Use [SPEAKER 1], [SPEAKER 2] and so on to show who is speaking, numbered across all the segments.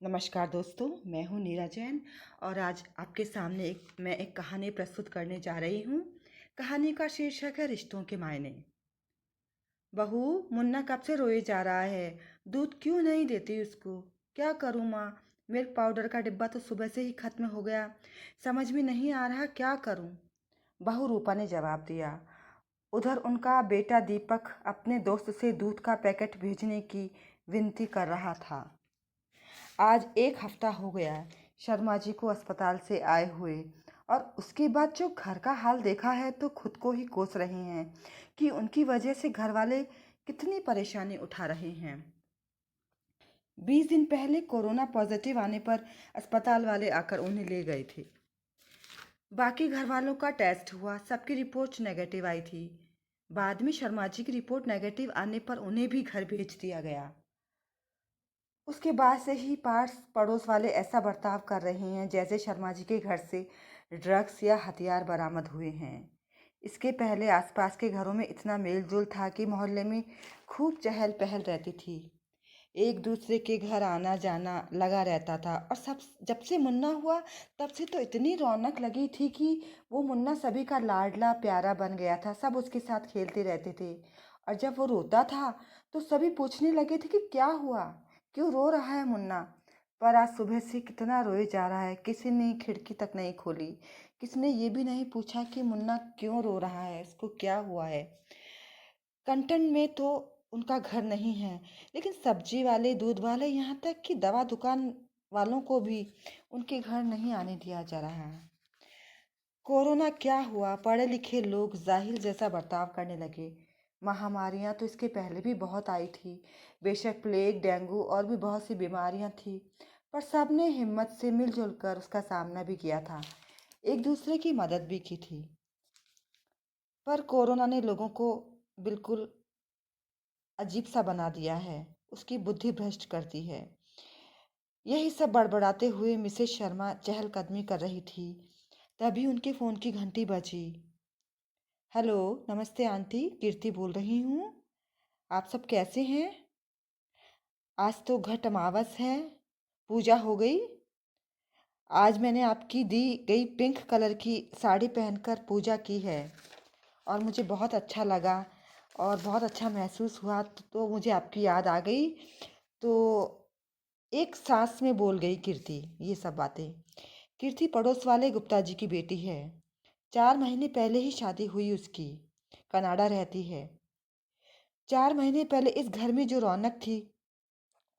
[SPEAKER 1] नमस्कार दोस्तों, मैं हूँ नीरा जैन और आज आपके सामने मैं एक कहानी प्रस्तुत करने जा रही हूँ। कहानी का शीर्षक है रिश्तों के मायने। बहू, मुन्ना कब से रोए जा रहा है। दूध क्यों नहीं देती उसको। क्या करूँ माँ, मिल्क पाउडर का डिब्बा तो सुबह से ही खत्म हो गया। समझ में नहीं आ रहा क्या करूँ। बहू रूपा ने जवाब दिया। उधर उनका बेटा दीपक अपने दोस्त से दूध का पैकेट भेजने की विनती कर रहा था। आज एक हफ्ता हो गया शर्मा जी को अस्पताल से आए हुए, और उसके बाद जो घर का हाल देखा है तो खुद को ही कोस रहे हैं कि उनकी वजह से घर वाले कितनी परेशानी उठा रहे हैं। 20 दिन पहले कोरोना पॉजिटिव आने पर अस्पताल वाले आकर उन्हें ले गए थे। बाकी घर वालों का टेस्ट हुआ, सबकी रिपोर्ट नेगेटिव आई थी। बाद में शर्मा जी की रिपोर्ट नेगेटिव आने पर उन्हें भी घर भेज दिया गया। उसके बाद से ही पास पड़ोस वाले ऐसा बर्ताव कर रहे हैं जैसे शर्मा जी के घर से ड्रग्स या हथियार बरामद हुए हैं। इसके पहले आसपास के घरों में इतना मेलजोल था कि मोहल्ले में खूब चहल पहल रहती थी। एक दूसरे के घर आना जाना लगा रहता था, और सब जब से मुन्ना हुआ तब से तो इतनी रौनक लगी थी कि वो मुन्ना सभी का लाडला प्यारा बन गया था। सब उसके साथ खेलते रहते थे, और जब वो रोता था तो सभी पूछने लगे थे कि क्या हुआ, क्यों रो रहा है मुन्ना। पर आज सुबह से कितना रोए जा रहा है, किसी ने खिड़की तक नहीं खोली। किसी ने ये भी नहीं पूछा कि मुन्ना क्यों रो रहा है, इसको क्या हुआ है। कंटन में तो उनका घर नहीं है, लेकिन सब्जी वाले, दूध वाले, यहाँ तक कि दवा दुकान वालों को भी उनके घर नहीं आने दिया जा रहा है। कोरोना क्या हुआ, पढ़े लिखे लोग जाहिल जैसा बर्ताव करने लगे। महामारियां तो इसके पहले भी बहुत आई थी, बेशक प्लेग, डेंगू और भी बहुत सी बीमारियां थी, पर सब ने हिम्मत से मिलजुल कर उसका सामना भी किया था, एक दूसरे की मदद भी की थी। पर कोरोना ने लोगों को बिल्कुल अजीब सा बना दिया है, उसकी बुद्धि भ्रष्ट कर दी है। यही सब बड़बड़ाते हुए मिसेस शर्मा चहलकदमी कर रही थी, तभी उनके फ़ोन की घंटी बजी। हेलो, नमस्ते आंटी, कीर्ति बोल रही हूँ। आप सब कैसे हैं? आज तो घट अमावस है, पूजा हो गई। आज मैंने आपकी दी गई पिंक कलर की साड़ी पहनकर पूजा की है, और मुझे बहुत अच्छा लगा और बहुत अच्छा महसूस हुआ। तो मुझे आपकी याद आ गई, तो एक सांस में बोल गई कीर्ति ये सब बातें। कीर्ति पड़ोस वाले गुप्ता जी की बेटी है। 4 महीने पहले ही शादी हुई उसकी। कनाडा रहती है। 4 महीने पहले इस घर में जो रौनक थी,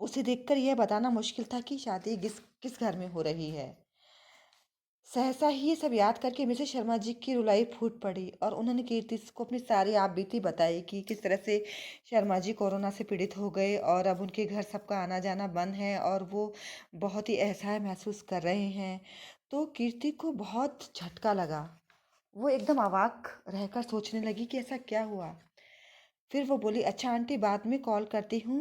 [SPEAKER 1] उसे देखकर यह बताना मुश्किल था कि शादी किस किस घर में हो रही है। सहसा ही ये सब याद करके मिसेस शर्मा जी की रुलाई फूट पड़ी, और उन्होंने कीर्ति को अपनी सारी आप बीती बताई कि किस तरह से शर्मा जी कोरोना से पीड़ित हो गए और अब उनके घर सबका आना जाना बंद है और वो बहुत ही असहाय महसूस कर रहे हैं। तो कीर्ति को बहुत झटका लगा। वो एकदम अवाक रहकर सोचने लगी कि ऐसा क्या हुआ। फिर वो बोली, अच्छा आंटी, बाद में कॉल करती हूँ,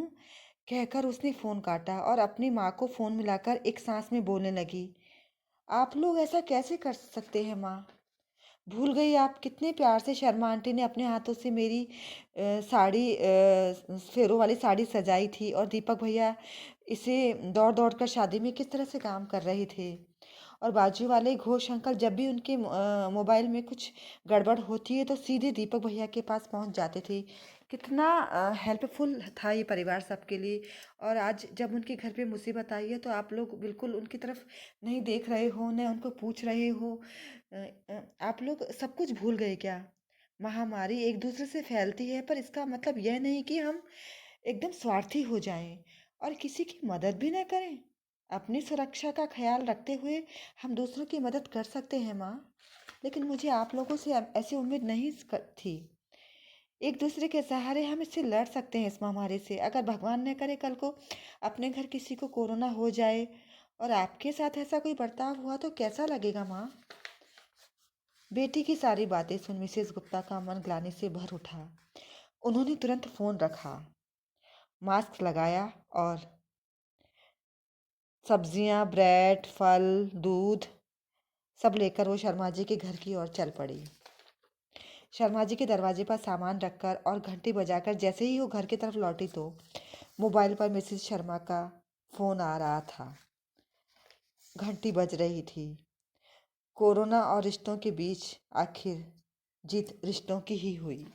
[SPEAKER 1] कहकर उसने फ़ोन काटा और अपनी माँ को फ़ोन मिलाकर एक सांस में बोलने लगी। आप लोग ऐसा कैसे कर सकते हैं माँ? भूल गई आप कितने प्यार से शर्मा आंटी ने अपने हाथों से मेरी साड़ी, फेरों वाली साड़ी सजाई थी, और दीपक भैया इसे दौड़ दौड़ कर शादी में किस तरह से काम कर रहे थे। और बाजू वाले घोष अंकल जब भी उनके मोबाइल में कुछ गड़बड़ होती है तो सीधे दीपक भैया के पास पहुंच जाते थे। कितना हेल्पफुल था ये परिवार सबके लिए। और आज जब उनके घर पे मुसीबत आई है तो आप लोग बिल्कुल उनकी तरफ नहीं देख रहे हो, न उनको पूछ रहे हो। आप लोग सब कुछ भूल गए क्या? महामारी एक दूसरे से फैलती है, पर इसका मतलब यह नहीं कि हम एकदम स्वार्थी हो जाएं और किसी की मदद भी ना करें। अपनी सुरक्षा का ख्याल रखते हुए हम दूसरों की मदद कर सकते हैं माँ, लेकिन मुझे आप लोगों से ऐसी उम्मीद नहीं थी। एक दूसरे के सहारे हम इससे लड़ सकते हैं, इस महामारी से। अगर भगवान न करे कल को अपने घर किसी को कोरोना हो जाए और आपके साथ ऐसा कोई बर्ताव हुआ तो कैसा लगेगा माँ? बेटी की सारी बातें सुन मिसेस गुप्ता का मन ग्लानि से भर उठा। उन्होंने तुरंत फोन रखा, मास्क लगाया और सब्जियां, ब्रेड, फल, दूध सब लेकर वो शर्मा जी के घर की ओर चल पड़ी। शर्मा जी के दरवाजे पर सामान रखकर और घंटी बजाकर जैसे ही वो घर की तरफ लौटी तो मोबाइल पर मिसेस शर्मा का फोन आ रहा था। घंटी बज रही थी। कोरोना और रिश्तों के बीच आखिर जीत रिश्तों की ही हुई।